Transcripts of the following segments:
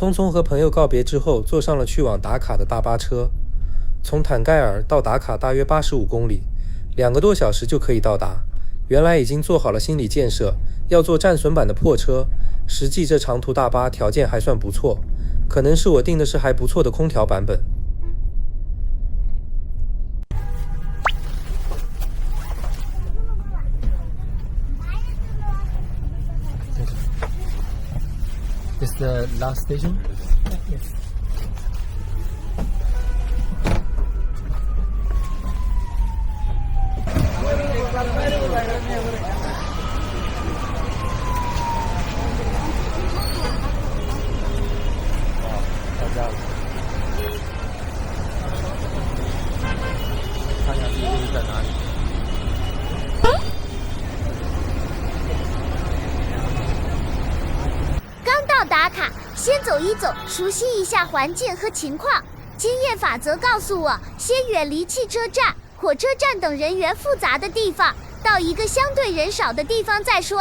匆匆和朋友告别之后，坐上了去往达卡的大巴车。从坦盖尔到达卡大约85公里，2个多小时就可以到达。原来已经做好了心理建设，要坐战损版的破车。实际这长途大巴条件还算不错，可能是我订的是还不错的空调版本。Is the last station? Yes. 到家了。看看地图在哪里。刚到打卡，先走一走，熟悉一下环境和情况。经验法则告诉我，先远离汽车站、火车站等人员复杂的地方，到一个相对人少的地方再说。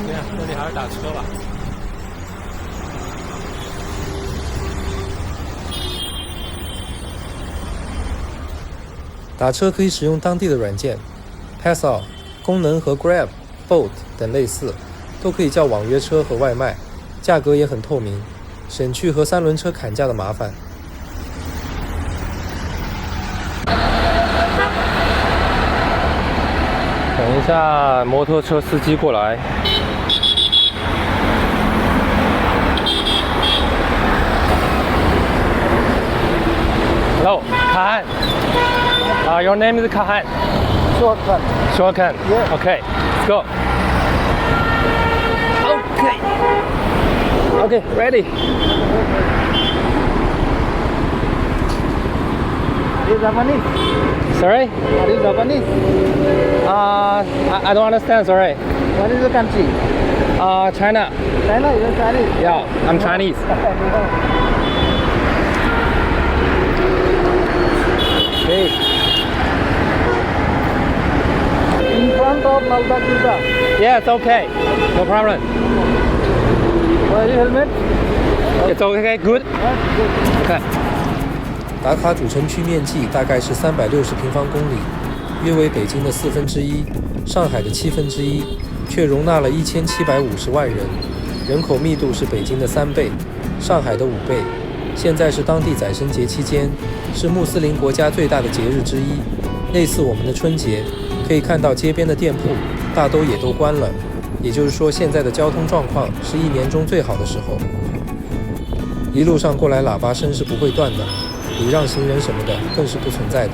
这样，这里还是打车吧。打车可以使用当地的软件 ，Passout 功能和 Grab、Bolt 等类似，都可以叫网约车和外卖，价格也很透明，省去和三轮车砍价的麻烦。等一下，摩托车司机过来。Hello, Kahan. Your name is Kahan. Shortcut. Shortcut. Yeah. Okay, let's go. Okay. Okay, ready. Are you Japanese? Sorry? Are you Japanese? I don't understand. Sorry. What is the country? China. China. You're Chinese. Yeah, I'm Chinese. Okay. In front of Malda. Yeah, it's okay. No problem. Wear your helmet. It's okay. Good. Good. Okay. 达卡主城区面积大概是360平方公里，约为北京的1/4，上海的1/7，却容纳了1750万人，人口密度是北京的3倍，上海的5倍。现在是当地宰牲节期间，是穆斯林国家最大的节日之一，类似我们的春节。可以看到街边的店铺大都也都关了，也就是说现在的交通状况是1年中最好的时候。一路上过来喇叭声是不会断的，礼让行人什么的更是不存在的。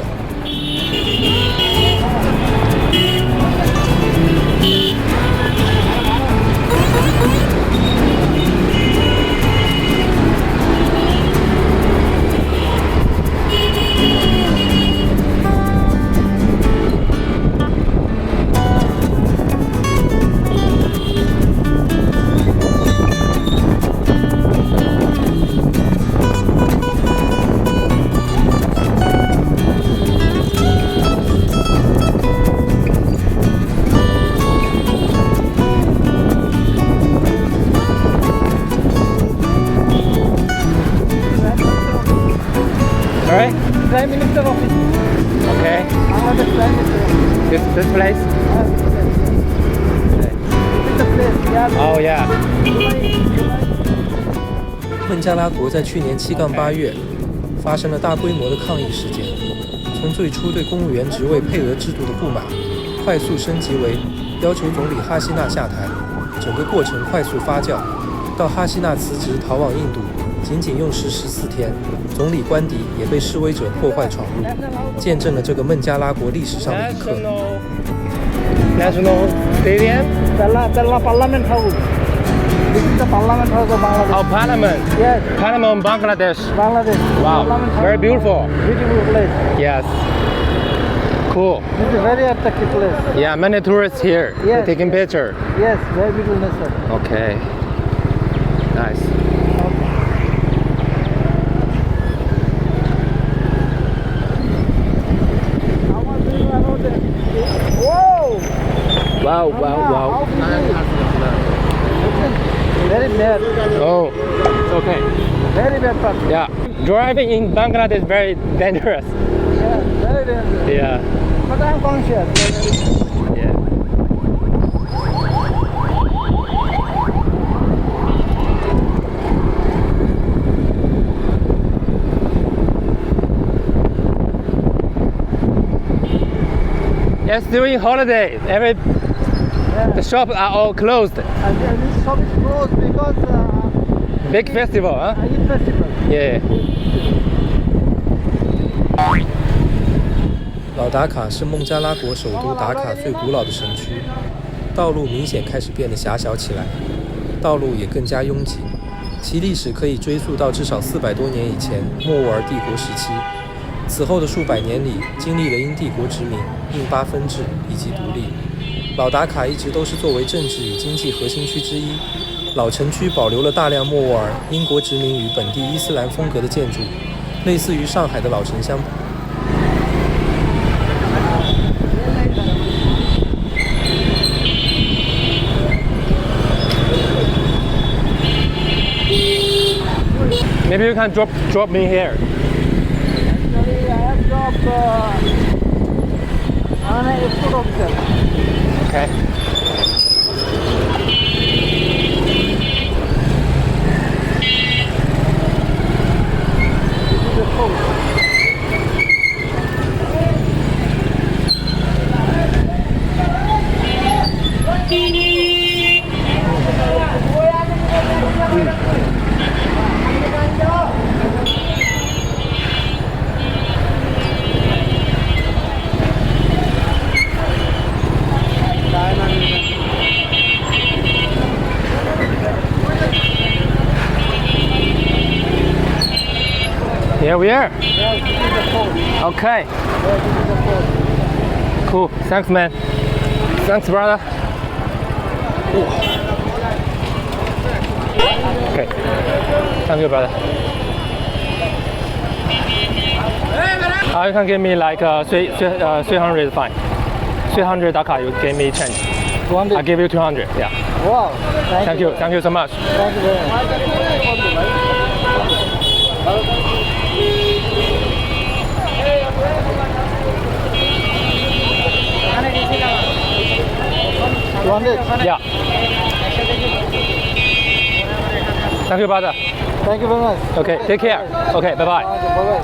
Alright? Prime Minister office. Okay. Bangladesh Prime Minister office. This place? This is the place. Yeah. Oh yeah. July. 孟加拉国在去年7-8月发生了大规模的抗议事件，从最初对公务员职位配额制度的不满，快速升级为要求总理哈希纳下台，整个过程快速发酵，到哈希纳辞职逃往印度，仅仅用时14天，总理官邸也被示威者破坏闯入，见证了这个孟加拉国历史上的一刻。National Stadium? Dalla Parliament House. This is the Parliament House of Bangladesh. Oh, Parliament. Yes. Parliament Bangladesh. Bangladesh. Wow, Parliament House. very beautiful. Beautiful place. Yes. Cool. This is a very attractive place. Yeah, many tourists here Yes. taking picture. Yes, very beautiful nature. Okay. Nice. How much do you know about the Yeah, driving in Bangladesh is very dangerous. Yeah, very dangerous. Yeah. But I'm conscious. Yeah. Yes, during holidays, the shops are all closed. And this shop is closed because Big festival, huh? Eid festival. Yeah. 老达卡是孟加拉国首都达卡最古老的城区，道路明显开始变得狭小起来，道路也更加拥挤。其历史可以追溯到至少400多年以前莫卧儿帝国时期。此后的数百年里，经历了英帝国殖民、印巴分治以及独立。老达卡一直都是作为政治与经济核心区之一。老城区保留了大量莫卧儿、英国殖民与本地伊斯兰风格的建筑，类似于上海的老城乡。Maybe you can drop me here. Actually, I have dropped on a food officer. Okay. This is the food. Here we are. Yes, this is the food. Okay. Yes, this is the food. Cool. Thanks, man. Thanks, brother. Okay. Thank you, brother. You can give me like 300 fine. 300 Dhaka, you gave me change. 200. I give you 200. Yeah. Wow. Thank you. Thank you so much. Thank you very much. Yeah. Thank you, brother. Thank you very much. Okay. Take care. Okay. Bye bye. Bye-bye.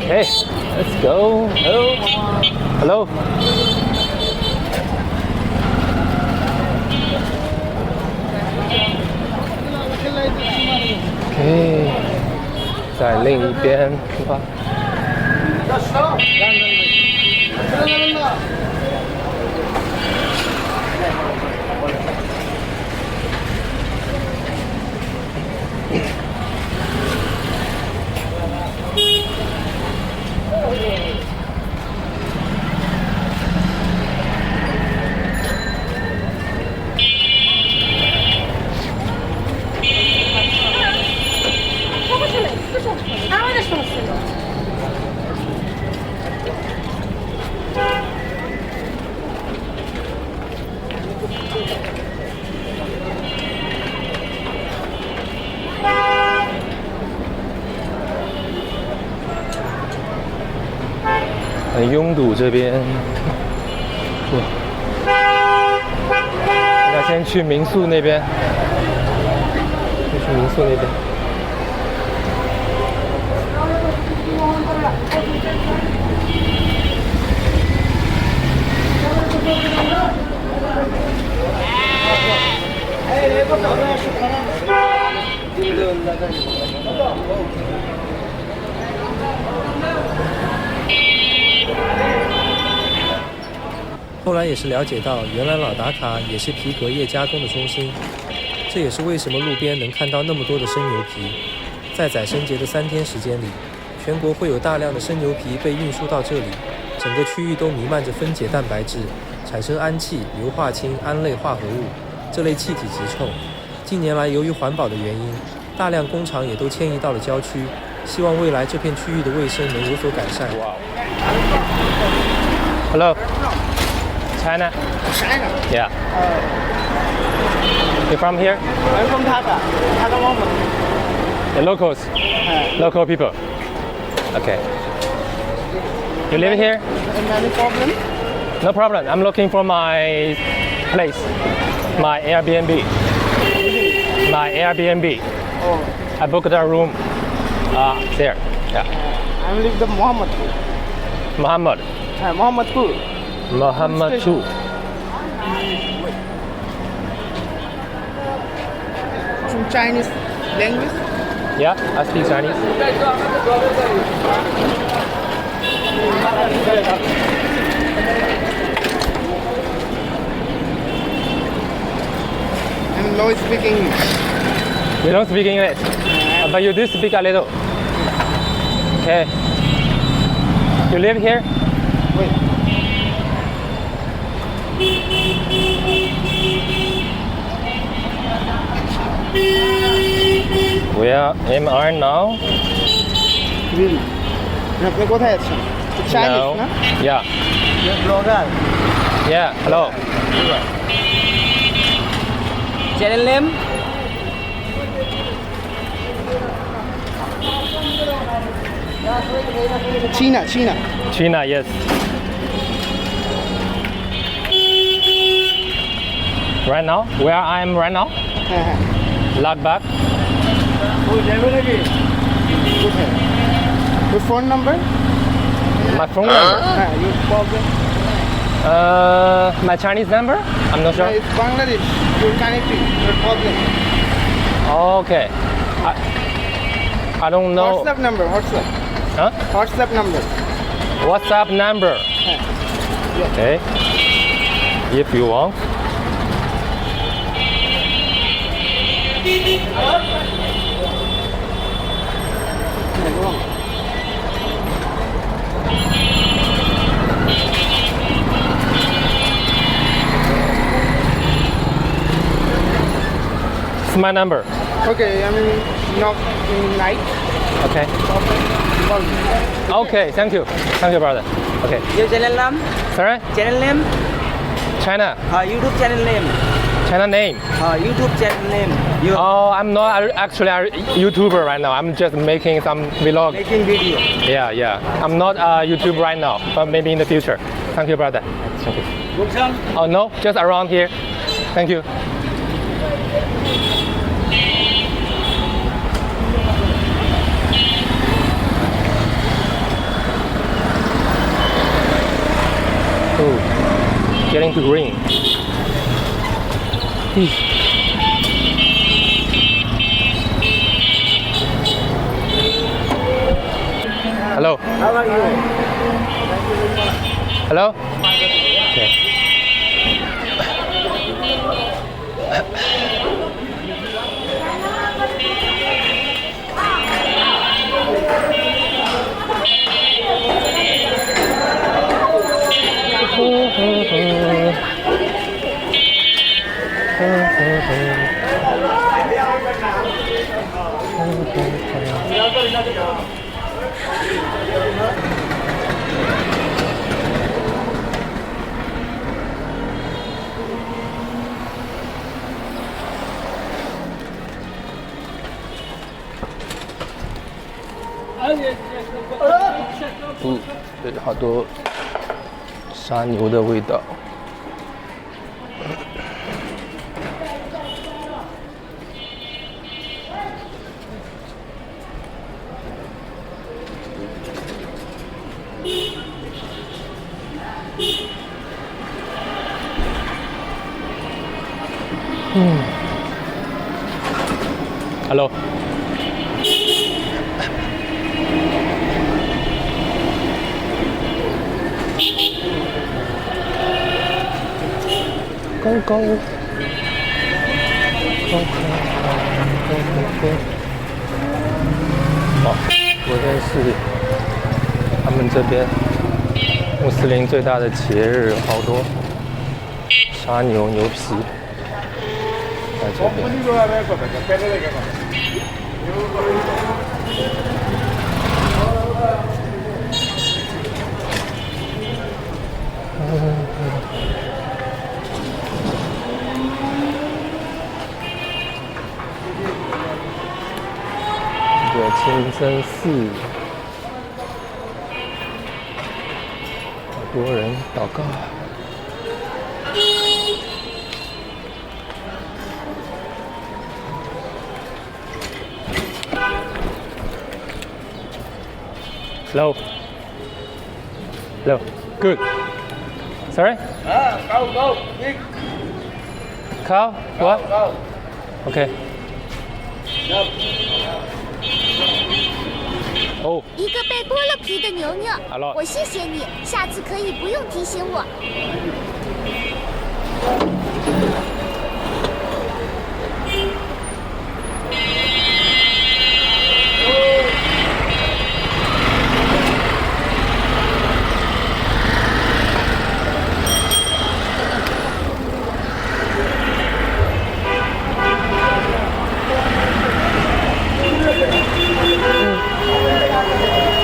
Okay, let's go. Hello. Hello. OK， 在另一边出发。很拥堵这边，那先去民宿那边，去民宿那边。后来也是了解到，原来老达卡也是皮革业加工的中心，这也是为什么路边能看到那么多的生牛皮。在宰生节的3天时间里，全国会有大量的生牛皮被运输到这里，整个区域都弥漫着分解蛋白质，产生氨气、硫化氢、胺类化合物，这类气体极臭。近年来，由于环保的原因，大量工厂也都迁移到了郊区，希望未来这片区域的卫生能有所改善。Hello. China. China. Yeah. You from here? I'm from Dhaka. Dhaka woman. The locals. Local people. Okay. You live here? Any problem? No problem. I'm looking for my place. My Airbnb. My Airbnb. Oh. I booked a room. There. Yeah. I'm live the Muhammad. Muhammad. Muhammadpur. Muhammad too. Some Chinese language. Yeah, I speak Chinese. I'm no speak English. You don't speak English, but you do speak a little. Okay. You live here? Wait. Where am I now? Really? আপনি কোথায় আছেন? Chinese, No. না? Yeah. You're blogger. Yeah. Hello. Channel name? China. China, yes. Right now? Where I am right now? Log back. Your phone number? My phone number. Your problem? My Chinese number? I'm not sure. It's Bangladesh. You're connected. Your problem. Okay. I don't know. WhatsApp number. WhatsApp. Huh? WhatsApp number. WhatsApp number. Okay. If you want. It's my number. Okay, I'm not in night. Okay. Call me. Okay, thank you. Thank you, brother. Okay. Your channel name? Sorry? Channel name? China. YouTube channel name? China name. YouTube channel name? You're Oh, I'm not actually a YouTuber right now. I'm just making some vlog. making video. Yeah. I'm not a YouTuber right now, but maybe in the future. Thank you, brother. Thank you. Oh, no, just around here. Thank you. Oh, getting to green. Hello. How are you? Hello? Okay.这好多杀牛的味道。Hello. Go.哦，昨天是他们这边穆斯林最大的节日，好多杀牛、牛皮。这边。有清真寺，好多人祷告。Hello. Hello. Good. Sorry? Go. Big. Cow? What? Go. Okay. Oh. 一个被剥了皮的牛牛 Hello. 我谢谢你，下次可以不用提醒我。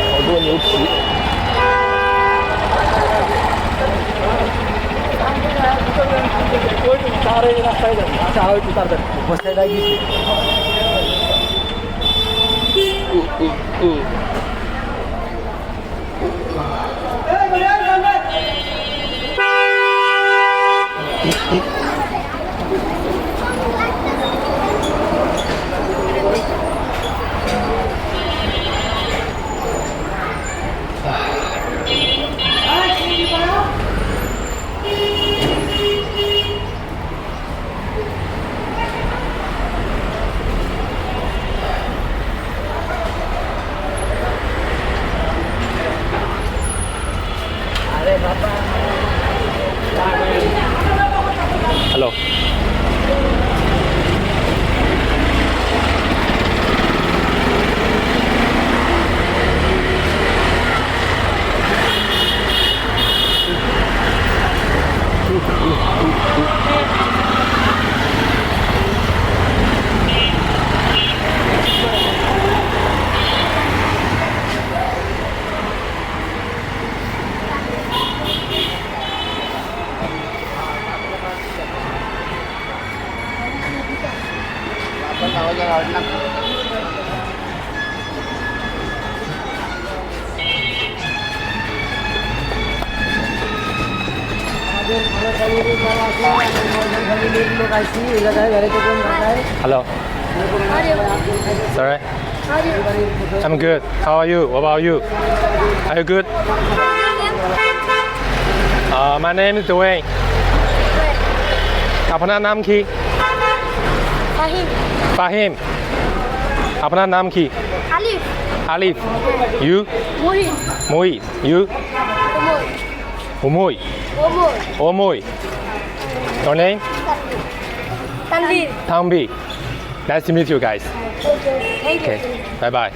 好多牛皮。Hello. Hello. Sorry. I'm good. How are you? What about you? Are you good? My name is Dwayne. अपना नाम की? Fahim. अपना नाम की? Alif. You? Muhi. You? Omoy. Your name? Tanvi. Nice to meet you guys. Okay. Bye bye.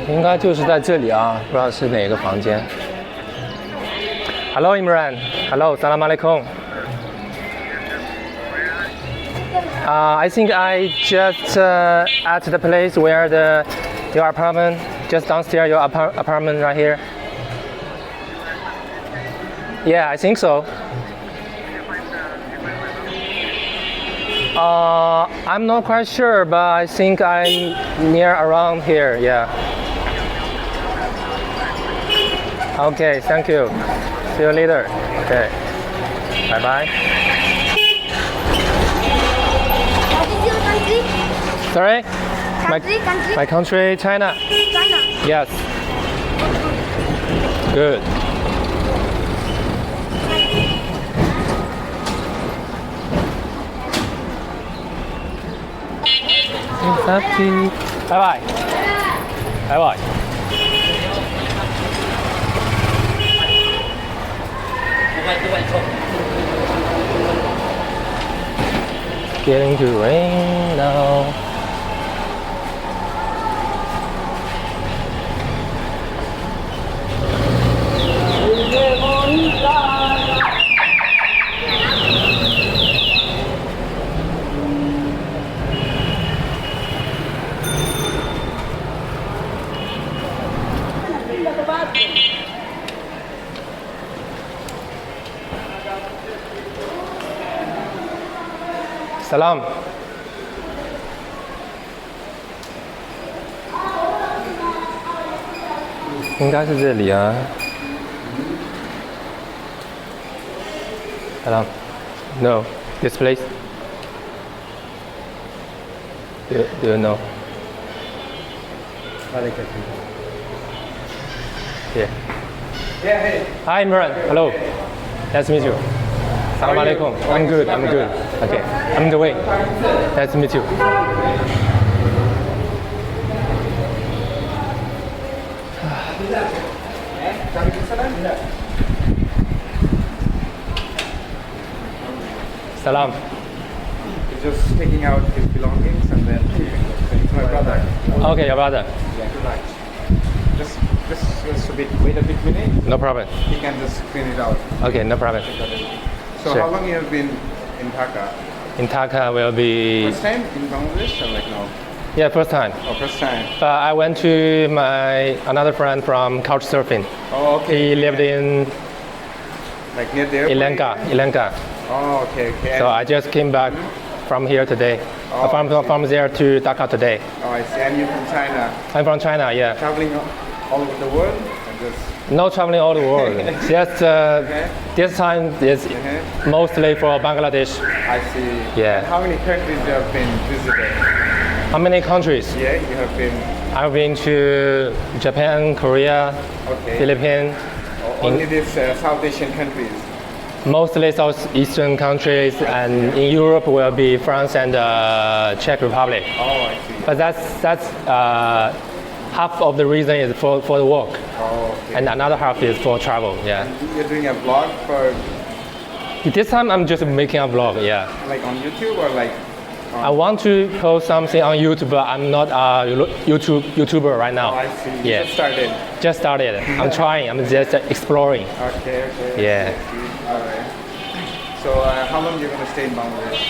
应该就是在这里啊，不知道是哪个房间。Hello Imran. Hello. Salam alaikum. I think I just at the place where your apartment, just downstairs, your apartment right here. Yeah, I think so. I'm not quite sure, but I think I'm near around here. Yeah. Okay, thank you. See you later. Okay. Bye bye. Sorry? My country, China. Yes. Good. Happy. Bye bye. Bye bye. Getting to rain now. Salam. 应该是这里啊。Salam. No, this place. Do you know? Yeah. Yeah, hey. Hi, Imran. Hello. Nice to meet you. Salam alaikum. I'm good. Okay. I'm on the way. Nice to meet you. Salam. He's just taking out his belongings and then it's my brother. Okay, your brother. Yeah, just wait a bit minute. No problem. He can just clean it out. Okay, no problem. So Sure. how long you have been in Dhaka? In Dhaka will be First time in Bangladesh or like no? first time. Oh, first time. But I went to another friend from couchsurfing. Oh, okay. He lived in Like near the airport? Elenga. Oh, okay. So I just came back from here today. Oh, From there to Dhaka today. Oh, I see. And you're from China. I'm from China, yeah. Traveling all over the world? And just... No traveling all the world. Just this time is mostly for Bangladesh. I see. Yeah. And how many countries you have been visiting? How many countries? Yeah, you have been... I've been to Japan, Korea, Okay. Philippines, Only these South Asian countries? mostly southeastern countries, and in Europe will be France and Czech Republic. Oh, I see. But that's half of the reason is for the work, Oh, okay. and another half is for travel. Yeah. You're doing a vlog for This time I'm just making a vlog. Yeah. like on YouTube or like I want to post something on YouTube, but I'm not a YouTuber right now. Oh, I see. You Yeah. just started. I'm trying. I'm just exploring. Okay. Yeah. I see. All right. So how long you gonna stay in Bangladesh?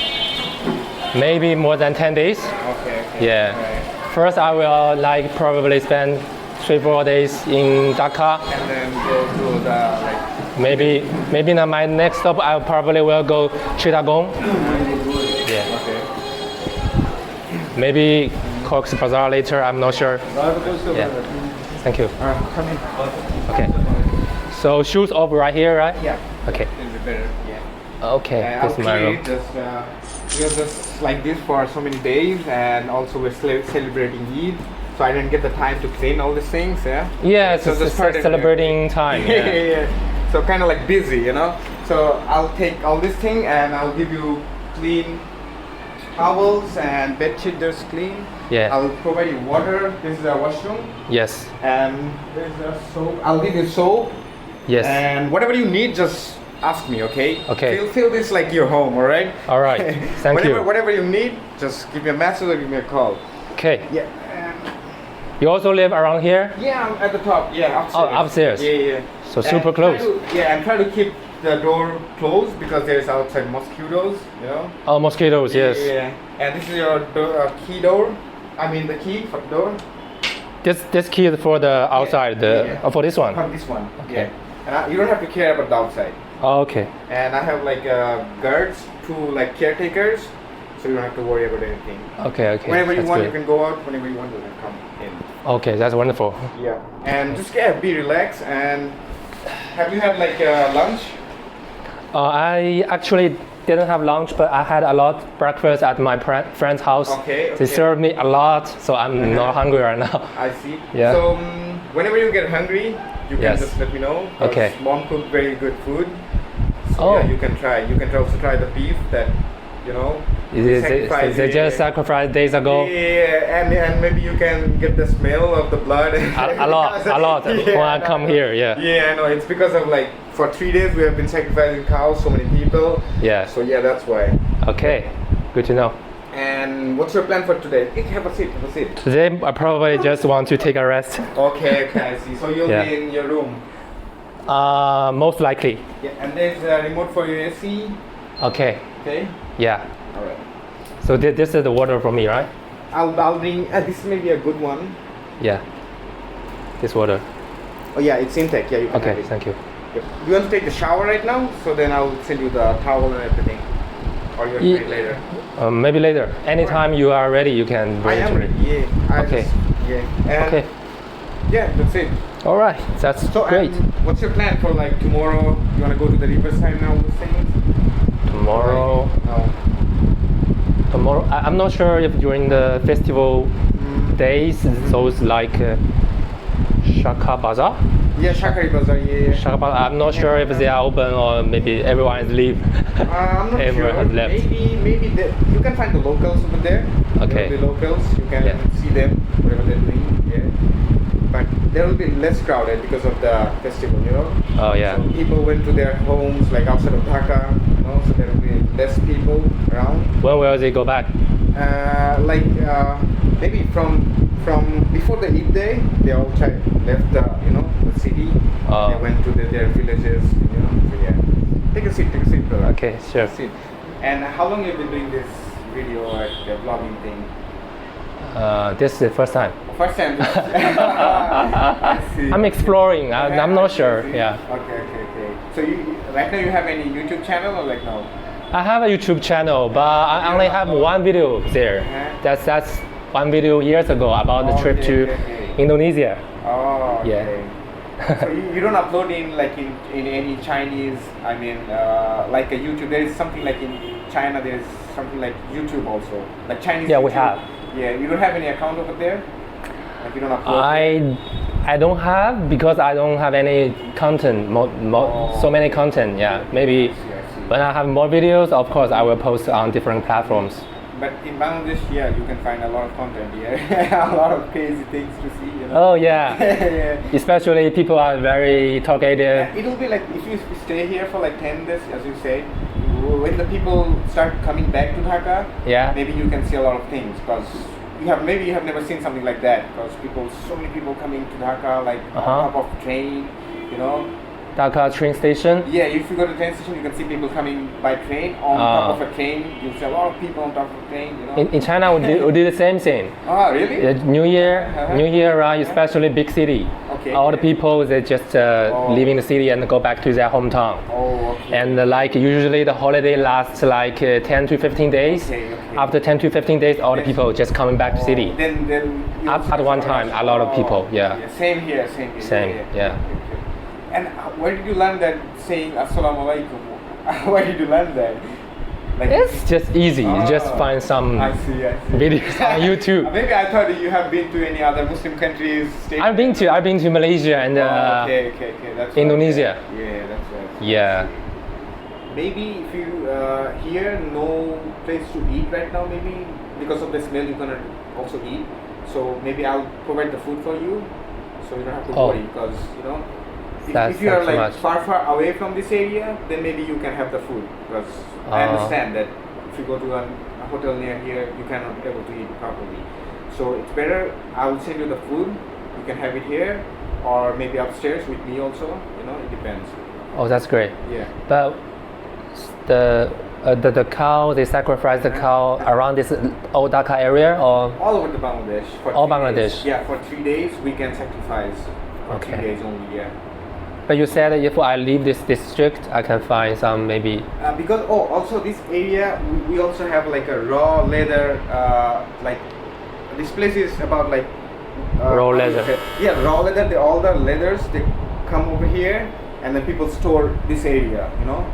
Maybe more than 10 days. Okay. Yeah. All right. First, I will probably spend 3-4 days in Dhaka. And then go to the like. Maybe now my next stop I probably will go Chittagong. Yeah. Okay. Maybe Cox's Bazar later. I'm not sure. Yeah. Thank you. Come in. Okay. So shoes off right here, right? Yeah. Okay. It'll be better. Yeah. Okay. This is my room. We are just like this for so many days, and also we're celebrating Eid. So I didn't get the time to clean all these things. Yeah. Yeah, it's So a just started- celebrating time. Yeah. So kind of like busy, you know. So I'll take all this thing and I'll give you clean towels and bed sheet just clean. Yeah. I'll provide you water. This is a washroom, Yes. and there's a soap. I'll give you soap. Yes. And whatever you need, just ask me, okay? Okay. Feel this like your home, all right? All right. Thank you. Whatever you need, just give me a message or give me a call. Okay. Yeah. You also live around here? Yeah, I'm at the top. Yeah, upstairs. Oh, upstairs. Yeah. So super close. And try to keep the door closed because there's outside mosquitoes, you know? Oh, mosquitoes. Yes. Yeah. And this is your key door. I mean the key for the door. This key is for the outside. Yeah. Oh, for this one. For this one. Okay. Yeah. And you don't have to care about the outside. Oh, okay. And I have like guards, 2 like caretakers, so you don't have to worry about anything. Okay. Whenever you That's want, good. you can go out. Whenever you want, you can come in. Okay, that's wonderful. Yeah. And just be relaxed. And have you had like lunch? I actually didn't have lunch, but I had a lot breakfast at my friend's house. Okay. They served me a lot, so I'm not hungry right now. I see. Yeah. So whenever you get hungry, you can Yes. just let me know. 'Cause Okay. Mom cooked very good food. So Oh. yeah, you can try. You can also try the beef that, you know. They just sacrificed days ago. Yeah, and maybe you can get the smell of the blood. A lot when I come here. Yeah. Yeah, I know. It's because of like for 3 days we have been sacrificing cows, so many people. Yeah. So yeah, that's why. Okay. Good to know. And what's your plan for today? Have a seat. Today I probably just want to take a rest. Okay, I see. So you'll Yeah. be in your room. Most likely. Yeah, and there's a remote for your AC. Okay. Okay. Yeah. All right. So this is the water for me, right? I'll bring. This may be a good one. Yeah. This water. Oh yeah, it's intake. Yeah, you can Okay. have it. Thank you. Yep. You want to take the shower right now? So then I'll send you the towel and everything. or you're Ye- free later? Maybe later. Anytime you are ready, you can I bring it am to ready. me. Yeah. Okay. And Okay. Yeah, that's it. All right. That's So, great. What's your plan for like tomorrow? You wanna go to the riverside now? Those things? Tomorrow. No. Tomorrow. I'm not sure if during the festival days, those like Shaka Bazaar. Yeah, Shakari Bazaar. Yeah. Shaka Bazaar. I'm not sure if they are open or maybe everyone is leave. I'm not Everyone sure. has left. Maybe you can find the locals over there. Okay. The locals, you can Yeah. see them whatever they're doing. Yeah. But there will be less crowded because of the festival, you know. Oh yeah. So people went to their homes like outside of Dhaka, you know. So there will be less people around. When will they go back? Maybe from before the Eid day, they all left the the city. Oh. They went to their villages, you know. So yeah. Take a seat, brother. Okay, sure. Sit. And how long have you been doing this video or the vlogging thing? This is the first time. First time. I see. I'm exploring. I'm not sure. I see. Yeah. Okay. So right now you have any YouTube channel or like no? I have a YouTube channel, but I only have one video there. Uh-huh. That's one video years ago about the trip to Indonesia. Oh, okay. Yeah. So you don't upload in like in any Chinese, I mean like a YouTube. There is something like in China, there is something like YouTube also, like Chinese Yeah, YouTube. we have. Yeah, you don't have any account over there? Like you don't upload? I don't have because I don't have any content, so many content. Yeah, maybe I see. when I have more videos, of course I will post on different platforms. But in Bangladesh, yeah, you can find a lot of content here. A lot of crazy things to see, you know. Oh yeah. Yeah. Especially people are very talkative. And it'll be like if you stay here for like 10 days, as you say, when the people start coming back to Dhaka, Yeah. maybe you can see a lot of things because you have never seen something like that because so many people coming to Dhaka like on top of train, you know. Dhaka train station. Yeah, if you go to the train station, you can see people coming by train on top of a train. You see a lot of people on top of a train, you know. In China, we do the same thing. Oh, really? New Year around, especially big city. Okay. All the people they just leaving the city and go back to their hometown. Oh, okay. And like usually the holiday lasts like 10 to 15 days. Okay. After 10 to 15 days, all the people just coming back to city. Then you At one time, a lot of people. Yeah. Same here. Same. Yeah. And where did you learn that saying Assalamu alaikum? Where did you learn that? Like, It's just easy. You just find some I see. videos on YouTube. Maybe I thought you have been to any other Muslim countries. I've been to Malaysia and okay. That's Indonesia. Right. Yeah, that's right. Yeah. Maybe if you here no place to eat right now, maybe because of the smell you cannot also eat. So maybe I'll provide the food for you, so you don't have to worry because you know. If you are like far away from this area, then maybe you can have the food because I understand that if you go to a hotel near here, you cannot be able to eat properly. So it's better I will send you the food. You can have it here or maybe upstairs with me also. You know, it depends. Oh, that's great. Yeah. But the cow, they sacrifice the cow around this Old Dhaka area or all over the Bangladesh. For all 3 Bangladesh. Days. Yeah, for 3 days we can sacrifice. For 3 days only. Yeah. But you said that if I leave this district, I can find some maybe. Because also this area we also have like a raw leather. Like this place is about like Raw leather. Yeah, raw leather. All the leathers they come over here, and then people store this area, you know,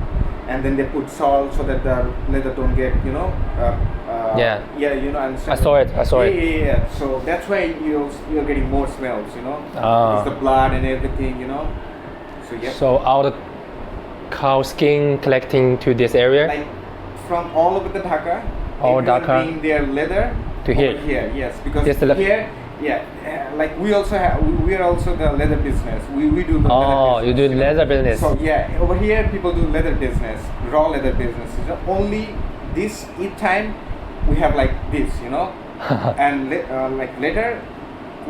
and then they put salt so that the leather don't get, you know. Yeah, you know. I saw it. Yeah. So that's why you're getting more smells, you know. It's the blood and everything, you know. So yeah. So all the cow skin collecting to this area. Like from all over the Dhaka. All Dhaka. Bring their leather to here. Yes, because Just here. Yeah, like we are also the leather business. We do the leather business. You do leather business. So yeah, over here people do leather business, raw leather business. Only this Eid time we have like this, you know, and like later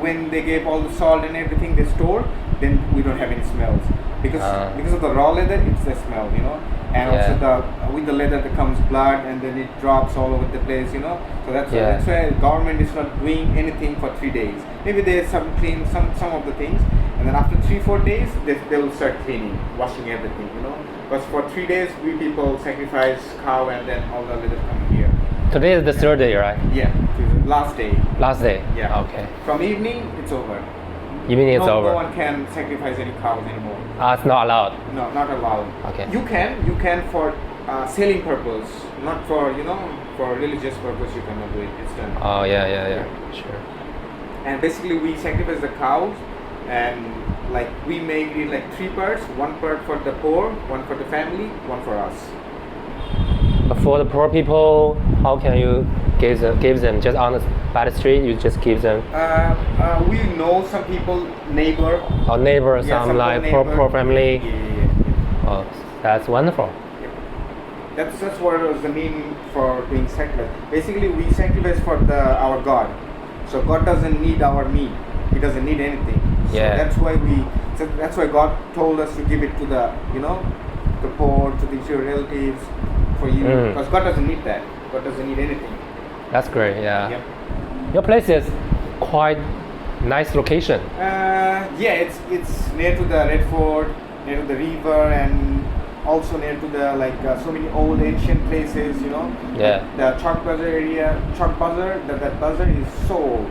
when they gave all the salt and everything they store, then we don't have any smells because of the raw leather, it's the smell, you know, and also with the leather there comes blood and then it drops all over the place, you know. So that's why government is not doing anything for 3 days. Maybe they clean some of the things, And then after 3-4 days, they will start cleaning, washing everything, you know. Because for 3 days, we people sacrifice cow and then all the little come here. Today is the third day, right? Yeah, the last day. Last day. Yeah. Okay. From evening, it's over. Evening it's over. No one can sacrifice any cows anymore. It's not allowed. No, not allowed. Okay. You can for selling purpose, not for for religious purpose. You cannot do it. It's done. Oh yeah. Sure. And basically, we sacrifice the cows, and like we make it like 3 parts: 1 part for the poor, 1 for the family, 1 for us. But for the poor people, how can you give them just by the street? You just give them We know some people, neighbor. or neighbors, Yeah, some like neighbor. poor family. Yeah. Oh, that's wonderful. That's what was the meaning for being sacrifice. Basically, we sacrifice for our God. So God doesn't need our meat. He doesn't need anything. So Yeah. that's why God told us to give it to the the poor, to your relatives, for you, because God doesn't need that. God doesn't need anything. That's great. Yeah. Yep. Your place is quite nice location. Yeah, it's near to the Red Fort, near to the river, and also near to the so many old ancient places, Yeah. The Chalk Bazaar area, that bazaar is so old,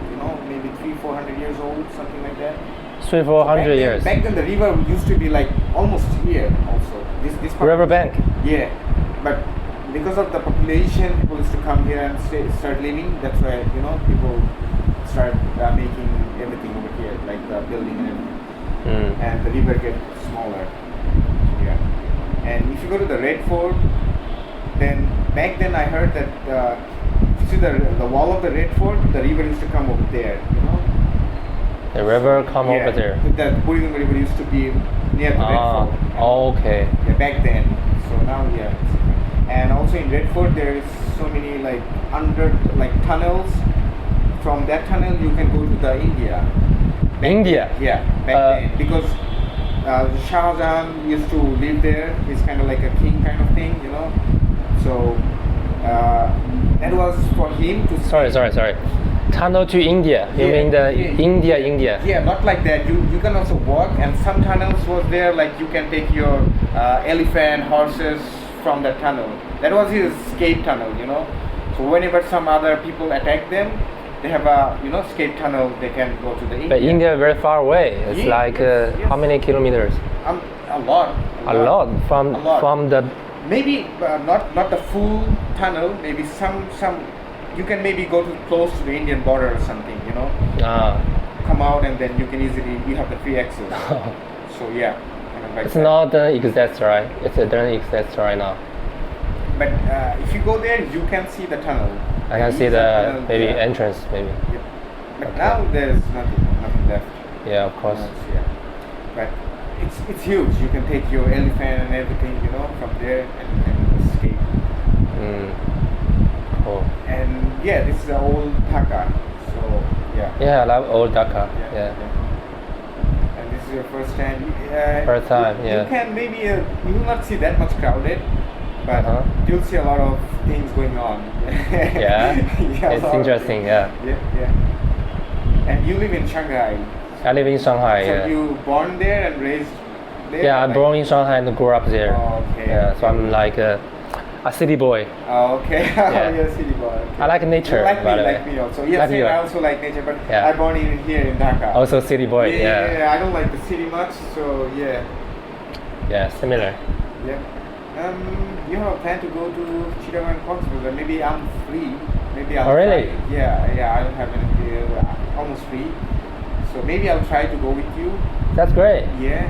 maybe 300-400 years old, something like that. 300-400 years. Back then the river used to be like almost here also. This part. Riverbank. Yeah, but because of the population, people used to come here and start living. That's why people start making everything over here, like the building and everything. And the river gets smaller. Yeah. And if you go to the Red Fort, then back then I heard that if you see the wall of the Red Fort, the river used to come over there. The river come over there. The Puring River used to be near the Red Fort. Okay. Yeah, back then. So now, yeah. And also in Red Fort, there is so many tunnels. From that tunnel, you can go to the India. India? Yeah, back then. Because Shah Jahan used to live there. He's kind of like a king kind of thing, So that was for him to. Sorry. Tunnel to India. You mean the India? Yeah, not like that. You can also walk, and some tunnels was there. Like you can take your elephant, horses from the tunnel. That was his escape tunnel, So whenever some other people attack them, they have a escape tunnel. They can go to the India. But India is very far away. It's yes. How many kilometers? A lot. A lot from the. Maybe not the full tunnel. Maybe some. You can maybe go close to the Indian border or something. Come out and then you have the free access. So yeah. It's not exist, right? It doesn't exist right now. But if you go there, you can see the tunnel. I can see the entrance, maybe. Yep. But now there's nothing left. Yeah, of course. Yeah. But it's huge. You can take your elephant and everything, from there and you can escape. Cool. And yeah, this is the Old Dhaka. So yeah. Yeah, I love Old Dhaka. Yeah. And this is your first time. First time, yeah. You can maybe you will not see that much crowded, but you'll see a lot of things going on. Yeah. It's interesting. Yeah. Yeah. And you live in Shanghai. I live in Shanghai. So yeah. you born there and raised there? Yeah, I'm born in Shanghai and grew up there. Oh, okay. Yeah, so I'm like a city boy. Oh, okay. Yeah. You're a city boy. Okay. I like nature. You like by the way. like me also. Yes, Like you. I also like nature, but Yeah. I born in here in Dhaka. Also city boy. Yeah, I don't like the city much, so yeah. Yeah, similar. Yeah. You have a plan to go to Chittagong and Cox's Bazar. Maybe I'm free. Maybe I'll really? try. Yeah. I don't have anything. Almost free. So maybe I'll try to go with you. That's great. Yeah.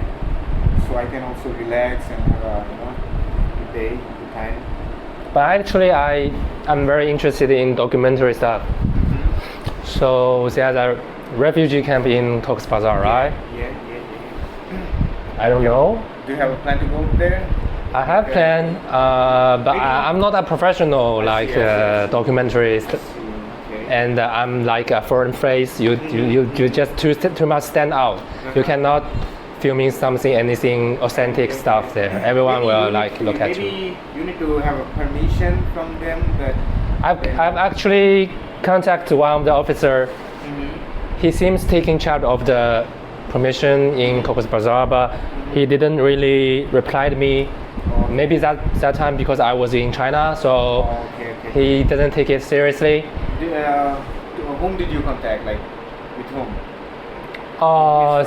So I can also relax and have a good day, good time. But actually, I'm very interested in documentary stuff. So there's a refugee camp in Cox's Bazar, right? Yeah. I don't know. Do you have a plan to go there? I have plan, but I'm not a professional documentarist, Okay. and I'm like a foreign face. You just too much stand out. You cannot filming anything authentic stuff there. Everyone will look at you. Maybe you need to have a permission from them that. I've actually contacted one of the officer. He seems taking charge of the permission in Cox's Bazar, but he didn't really reply to me. Maybe that time because I was in China, so he doesn't take it seriously. Whom did you contact? Like with whom?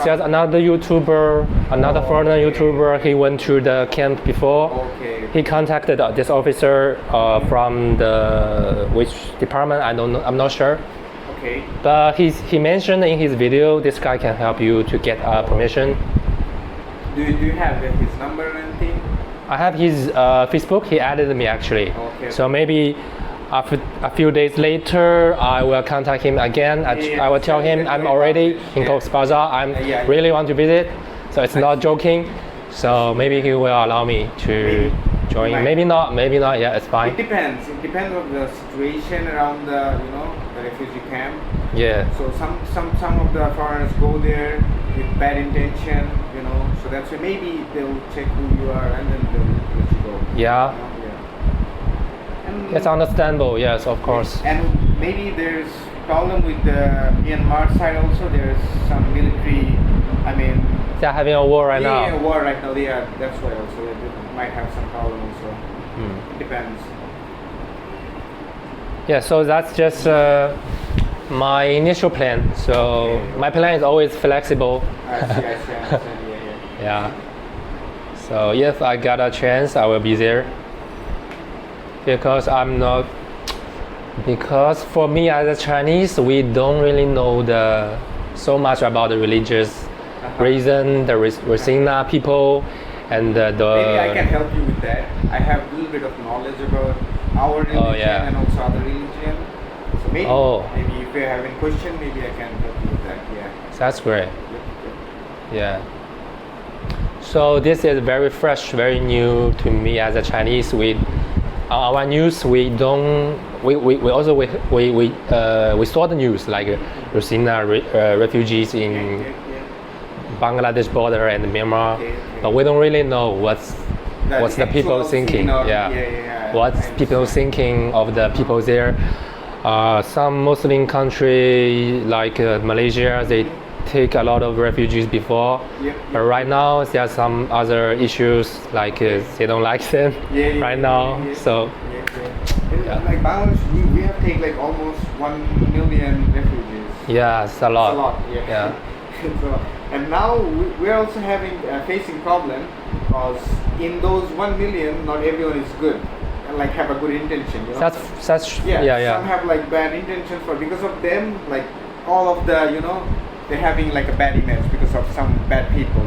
There's another YouTuber, another foreigner YouTuber. He went to the camp before. Okay. He contacted this officer from which department, I don't know, I'm not sure. Okay. But he mentioned in his video, this guy can help you to get permission. Do you have his number or anything? I have his Facebook. He added me actually. Okay. So maybe after a few days later, I will contact him again. I will tell him I'm already in Cox's Bazar. I really want to visit. So it's not joking. So maybe he will allow me to join. Maybe not. Yeah, it's fine. It depends. It depends on the situation around the refugee camp. Yeah. So some of the foreigners go there with bad intention, So that's why maybe they'll check who you are and then they'll let you go. Yeah. And It's understandable. Yes, of course. And maybe there's problem with the Myanmar side also. There's some military. They're having a war right now. Yeah, war right now. That's why also they might have some problem also. It depends. Yeah, so that's just my initial plan. So my plan is always flexible. I see, understand. Yeah. So if I got a chance, I will be there. Because for me as a Chinese, we don't really know so much about the religious reason, the Rosina people, and the. Maybe I can help you with that. I have a little bit of knowledge about our religion and also other religion. So maybe if you have any question, maybe I can help you with that. Yeah. That's great. Yeah. So this is very fresh, very new to me as a Chinese. Our news, we saw the news like Rosina refugees in Bangladesh border and Myanmar, but we don't really know what's the people thinking. What's people thinking of the people there. Some Muslim country like Malaysia, they take a lot of refugees before, but right now there are some other issues like they don't like them right now. So like Bangladesh, we have taken like almost 1 million refugees. Yeah, it's a lot. It's a lot. Yeah. So, and now we're also facing problem because in those 1 million, not everyone is good and like have a good intention. That's Some have like bad intentions because of them, like all of the they're having like a bad image because of some bad people,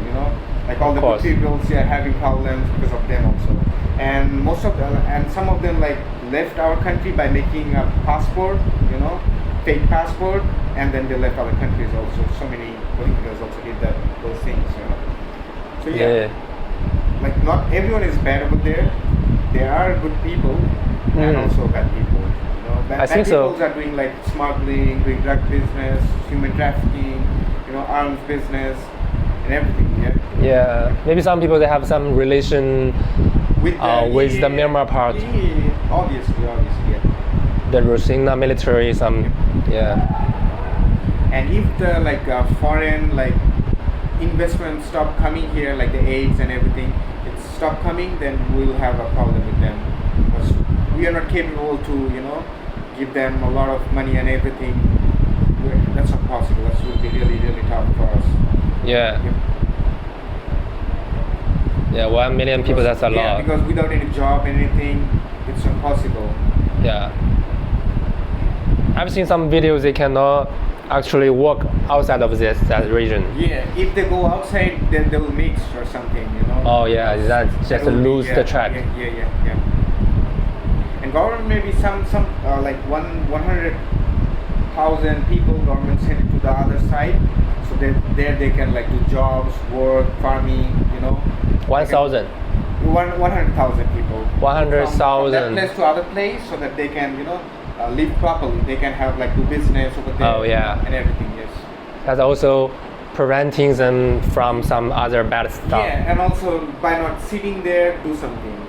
like all the good people are having problems because of them also. And some of them like left our country by making a passport, fake passport, and then they left other countries also. So many Rohingyas also did those things, So like not everyone is bad over there. There are good people and also bad people. I think so. People are doing like smuggling, doing drug business, human trafficking, arms business, and everything. Yeah. Maybe some people they have some relation with the Myanmar part. Obviously. The Rosina military, And if the foreign investment stop coming here, like the aids and everything, it stop coming, then we'll have a problem with them because we are not capable to give them a lot of money and everything. That's not possible. That will be really, really tough for us. Yeah. Yeah, 1 million people, that's a lot. Yeah, because without any job, anything, it's impossible. Yeah. I've seen some videos they cannot actually walk outside of that region. Yeah, if they go outside, then they will mix or something, Oh yeah, that just lose the track. Yeah. And government maybe some like 100,000 people government send it to the other side, so that there they can like do jobs, work, farming, 1,000. 100,000 people. 100,000. From that place to other place, so that they can live properly. They can have like do business over there. Oh yeah. And everything. Yes. That's also preventing them from some other bad stuff. Yeah, and also by not sitting there, do something.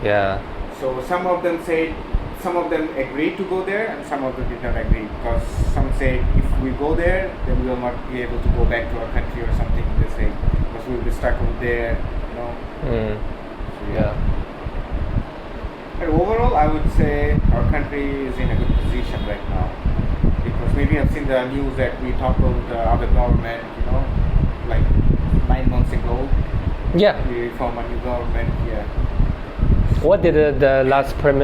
Yeah. So some of them say some of them agreed to go there and some of them did not agree, because some say if we go there then we will not be able to go back to our country or something, they say, because we will be stuck over there, you know. So, Yeah. But overall I would say our country is in a good position right now, because maybe I've seen the news that we toppled the other government, you know, like 9 months ago. Yeah. We formed a new government. Yeah. What did the last prime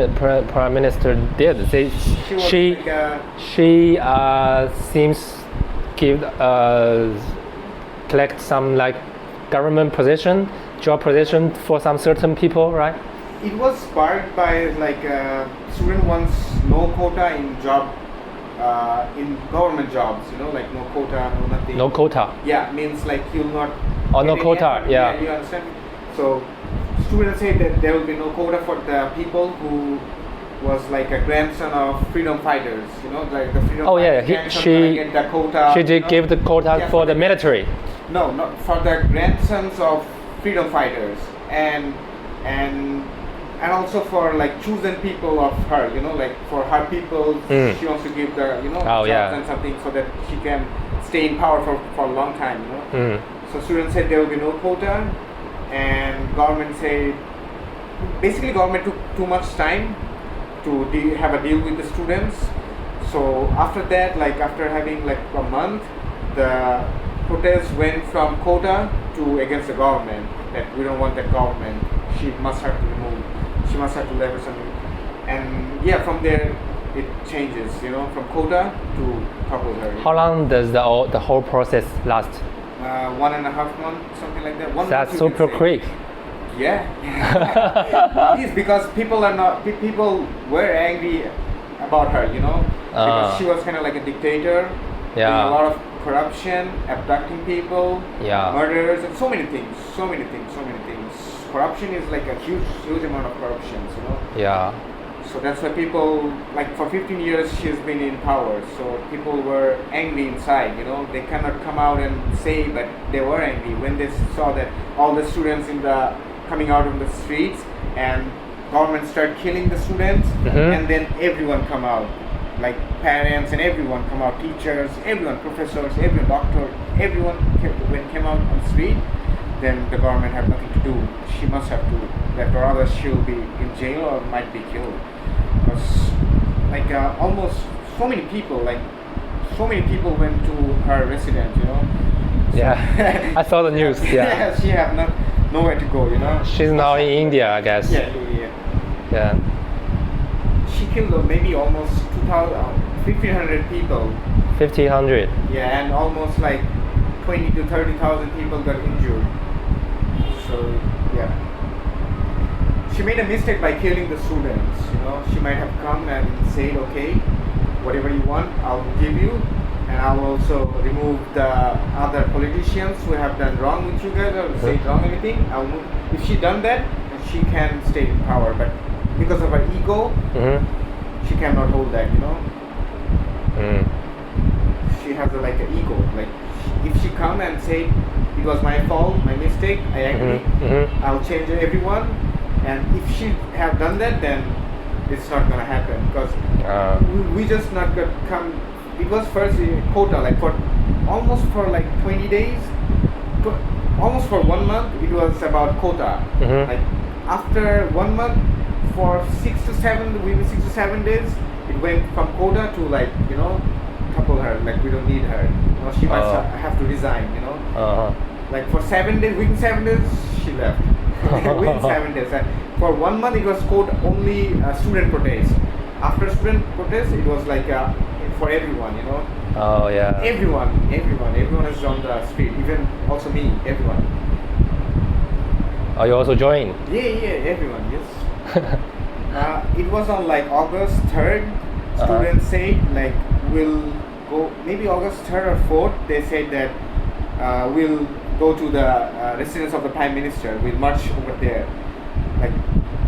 minister did? She was like she seems give collect some like government position, job position for some certain people, right? it was sparked by like student wants no quota in job in government jobs, you know, like no quota, no nothing. No quota. Yeah, means like you'll not. Oh, no get any quota, effort. yeah. You understand? So students say that there will be no quota for the people who was like a grandson of freedom fighters, you know, like the freedom. Oh yeah, fighters get the quota. She you did know? give the quota Yeah, for the military. No, not for the grandsons of freedom fighters and also for like chosen people of her, you know, like for her people, she wants to give the, you know, jobs and something so that she can stay in power for a long time, you know. So students said there will be no quota, and government said, basically government took too much time to have a deal with the students. So after that, like after having like a month, the protest went from quota to against the government, that we don't want that government, she must have to remove, she must have to level something. And yeah, from there it changes, you know, from quota to topple her. How long does the whole process last? 1.5 months, something like that. 1 month That's you super can say. quick. Yeah. It is because people were angry about her, you know, because she was kind of like a dictator. Yeah. Doing a lot of corruption, abducting people, murders, and so many things. Corruption is like a huge amount of corruptions, you know. Yeah. So that's why people, like for 15 years she's been in power, so people were angry inside, you know. They cannot come out and say, but they were angry when they saw that all the students coming out on the streets and government started killing the students, and then everyone come out, like parents and everyone come out, teachers, everyone, professors, everyone, doctor, everyone came out on the street. Then the government had nothing to do. She must have to left, or otherwise she'll be in jail or might be killed. Because like almost so many people went to her residence, you know. So Yeah. I saw the news. Yeah. She have nowhere to go, you know. She's now in India, I guess. Yeah. She killed maybe almost 1,500 people. 1,500. Yeah, and almost like 20 to 30,000 people got injured. So yeah, she made a mistake by killing the students. You know, she might have come and said, "Okay, whatever you want, I'll give you, and I'll also remove the other politicians who have done wrong with you guys or said wrong anything. I'll move." If she done that, she can stay in power. But because of her ego, she cannot hold that. You know, she has like an ego. Like if she come and say, "It was my fault, my mistake, I agree, I'll change everyone," and if she have done that, then it's not gonna happen, because we just not gonna come. It was first quota, like for almost for like 20 days, almost for 1 month, it was about quota. Like after 1 month, for 6 to 7 days, it went from quota to like, you know, couple her, like we don't need her. You know, she might have to resign, you know. Like for 7 days, within 7 days, she left. Within 7 days. And for 1 month, it was called only student protest. After student protest, it was like for everyone, you know. Oh yeah. Everyone is on the street. Even also me, everyone. Oh, you also joined? Yeah, everyone, yes. It was on like August 3rd. Students said like we'll go, maybe August 3rd or 4th, they said that we'll go to the residence of the Prime Minister, we'll march over there. Like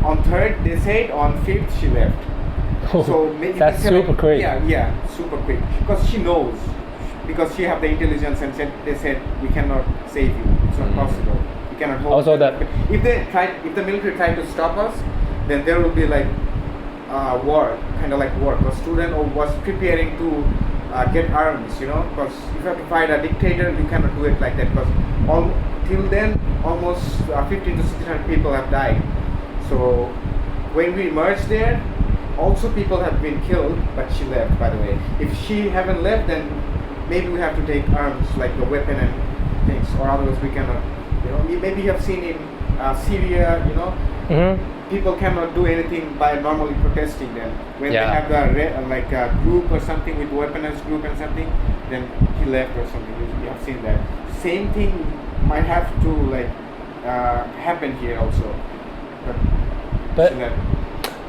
on 3rd they said, on 5th she left. So maybe that's super like, quick. Yeah, super quick, because she knows, because she have the intelligence, and they said we cannot save you, it's not possible, we cannot hold also that. If the military tried to stop us, then there will be like war, kind of like war. A student was preparing to get arms, you know, because if you have to fight a dictator, you cannot do it like that. Because till then, almost 50 to 600 people have died. So when we emerged there, also people have been killed, but she left, by the way. If she haven't left, then maybe we have to take arms, like a weapon and things, or otherwise we cannot, you know, maybe you have seen in Syria, you know, people cannot do anything by normally protesting them. When they have like a group or something with weaponized group and something, then he left or something. You have seen that. Same thing might have to like happen here also.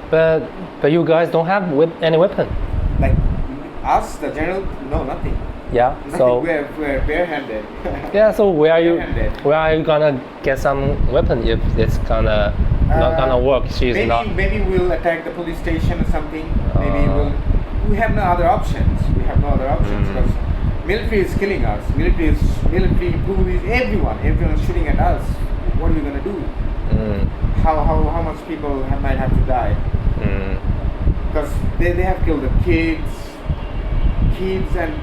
But you guys don't have any weapon. Like us, the general, no, nothing. Yeah. Nothing. So we're barehanded. yeah. So where are Barehanded. you gonna get some weapon if it's not gonna work? Maybe we'll attack the police station or something. Maybe we have no other options. Because military is killing us. Military, police, everyone is shooting at us. What are we gonna do? How much people might have to die? Because they have killed the kids and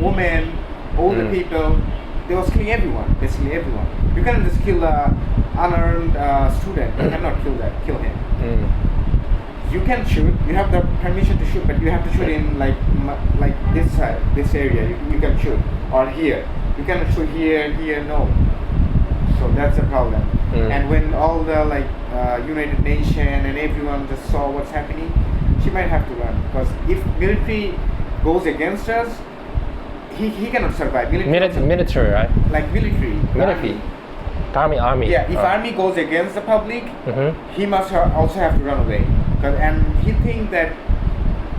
women, older people. They was killing everyone, basically everyone. You cannot just kill an unarmed student. You cannot kill him. You can shoot. You have the permission to shoot, but you have to shoot in like this side, this area. You can shoot, or here. You cannot shoot here. No. So that's the problem. And when all the United Nations and everyone just saw what's happening, she might have to run, because if military goes against us, he cannot survive. Military, right? Like military. Army. Yeah, if army goes against the public, he must also have to run away. And he thinks that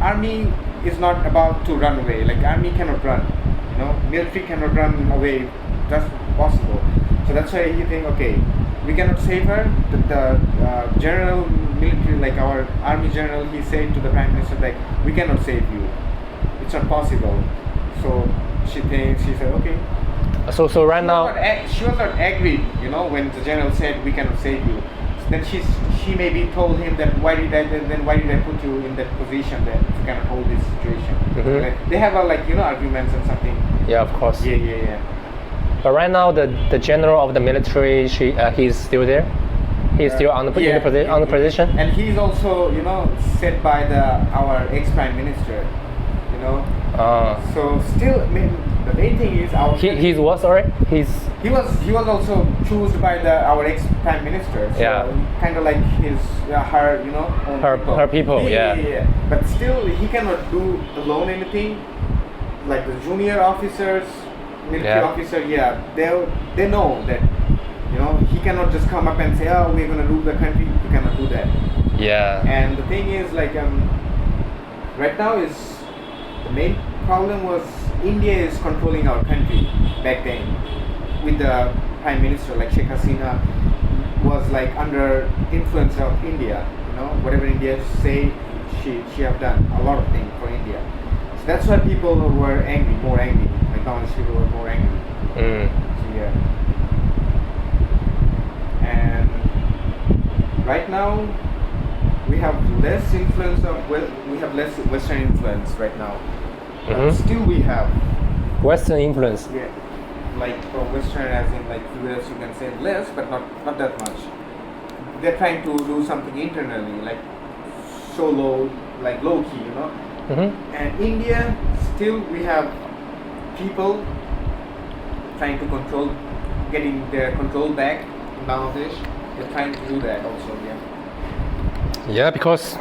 army is not about to run away. Like army cannot run. You know, military cannot run away. That's possible. So that's why he think, okay, we cannot save her. The general military, like our army general, he said to the prime minister, like, we cannot save you. It's not possible. So she said, okay. So right now, she was not agreed, you know, when the general said we cannot save you. So then she maybe told him that why did I put you in that position that you cannot hold this situation. Like, they have arguments and something. Yeah, of course. Yeah. But right now, the general of the military, he's still there. He's still on the position. And he's also, you know, set by our ex-prime minister. You know. So still, the main thing is he's what? Sorry. He was also chosen by our ex-prime minister. So kind of like her, you know. Her people. Yeah. But still, he cannot do alone anything. Like the junior officers. Military officer, they know that, you know, he cannot just come up and say, oh, we're going to rule the country. He cannot do that. Yeah. And the thing is, like, right now is the main problem was India is controlling our country back then with the prime minister, like Sheikh Hasina was like under influence of India. You know, whatever India say, she have done a lot of things for India. So that's why people were angry, more angry. Like Bangladesh people were more angry. So, yeah. And right now we have less influence less Western influence right now. But still we have Western influence. Yeah. Like from Western as in like US, you can say less, but not that much. They're trying to do something internally, like so low key, you know. And India, still we have people trying to getting their control back in Bangladesh. They're trying to do that also, Yeah, because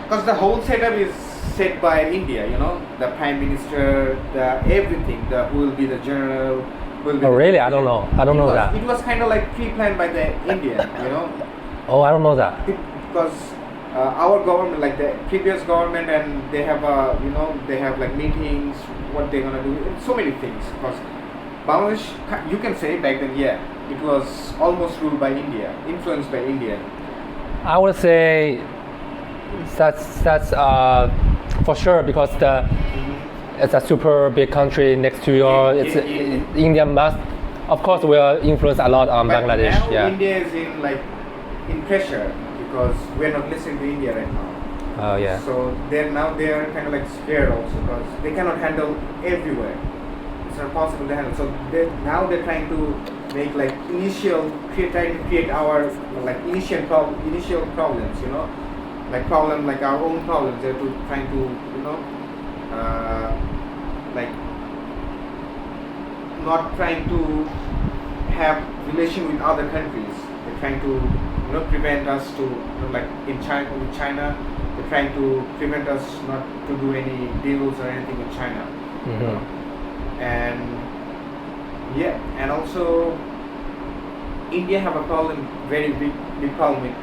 the whole setup is set by India, you know, the prime minister, everything, who will be the general. Really? I don't know that. It was kind of like pre-planned by the Indian, you know. Oh, I don't know that. Because our government, like the previous government, and they have they have like meetings, what they're gonna do, so many things. Because Bangladesh, you can say back then, it was almost ruled by India, influenced by India. I would say that's for sure, because it's a super big country next to your. India must, of course, will influence a lot on but Bangladesh. Now India is in pressure because we're not listening to India right now. Oh yeah. So they're kind of like scared also because they cannot handle everywhere. It's not possible to handle. So they're trying to make like trying to create our like initial problems, you know, like our own problems. They're trying to, you know, like not trying to have relation with other countries. They're trying to, you know, prevent us to, you know, like with China, they're trying to prevent us not to do any deals or anything with China. You know? And yeah, and also India have a problem, very big problem with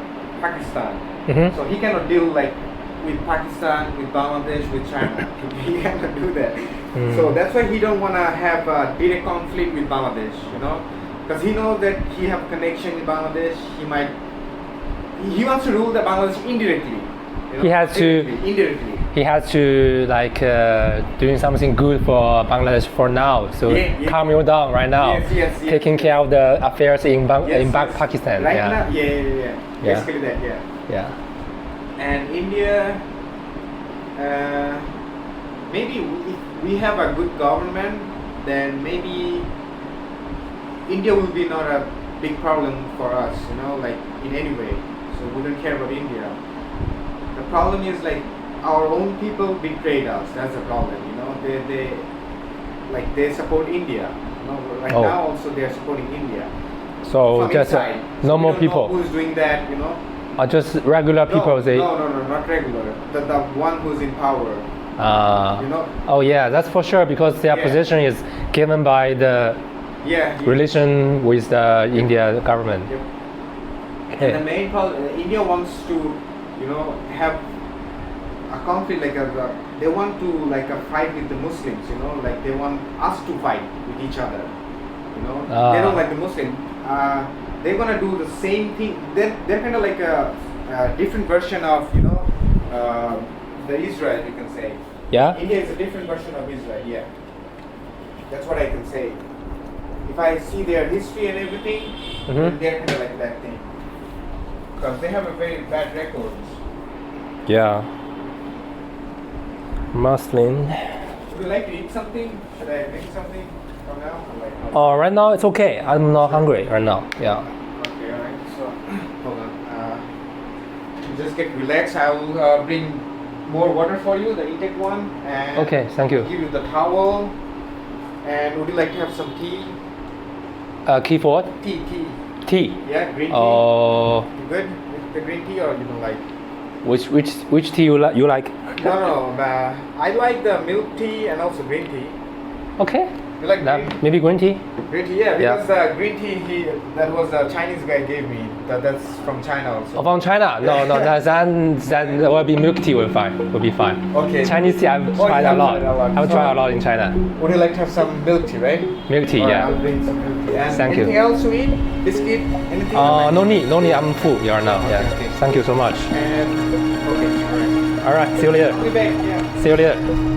Pakistan. So he cannot deal like with Pakistan, with Bangladesh, with China. He cannot do that. So that's why he don't want to have a direct conflict with Bangladesh, you know, because he knows that he have connection with Bangladesh. He wants to rule the Bangladesh indirectly. You know, He has to- indirectly. He has to like doing something good for Bangladesh for now. So calm you down right now. Yes. Taking care of the affairs in Yes. Pakistan. Right yeah. now, yeah. Basically that, yeah. Yeah. And India, maybe if we have a good government, then maybe India will be not a big problem for us, you know, like in any way. So we don't care about India. The problem is like our own people betrayed us. That's the problem, you know. They support India. You know, right now also they are supporting India. So From just inside. So normal we don't know people, who's doing that, you know. or just regular people. No, They. no, not regular. The one who's in power. You know. Oh yeah, that's for sure because their Yeah. position is given by the Yeah. relation with the India government. Yep. Okay. And the main problem, India wants to, you know, have a conflict like they want to like a fight with the Muslims, you know, like they want us to fight with each other, you know. They don't like the Muslim. They're gonna do the same thing. They're kind of like a different version of, you know, the Israel, you can say. Yeah. India is a different version of Israel. Yeah. That's what I can say. If I see their history and everything, they're kind of like that thing. Because they have a very bad record. Yeah. Muslim. Would you like to eat something? Should I bring something from now? Or like, Oh, right now it's okay. I'm not hungry right now. Yeah. okay, alright. So, hold on. Just get relaxed. I will bring more water for you, the intake one. And Okay, thank you. give you the towel. And would you like to have some tea? Key for what? Tea. Tea. Yeah, green tea. Oh, You good with the green tea or you don't like? which tea you like? You like? No. I like the milk tea and also green tea. Okay. You like green? Maybe green tea. Green tea, yeah. Yeah. Because green tea, that was a Chinese guy gave me. That's from China also. Oh, from China? No. That will be milk tea. Will be fine. Okay. Chinese tea I've Oh, tried you a have lot. tried a lot. I've tried a lot in China. Would you like to have some milk tea, right? Milk tea, Alright, yeah. I'll bring some milk tea. And Thank you. anything else to eat? Biscuit? Anything? No need. I'm full. You are now. Yeah. Okay. Thank you so much. And okay, alright. All right. See you later. I'll be back. Yeah. See you later.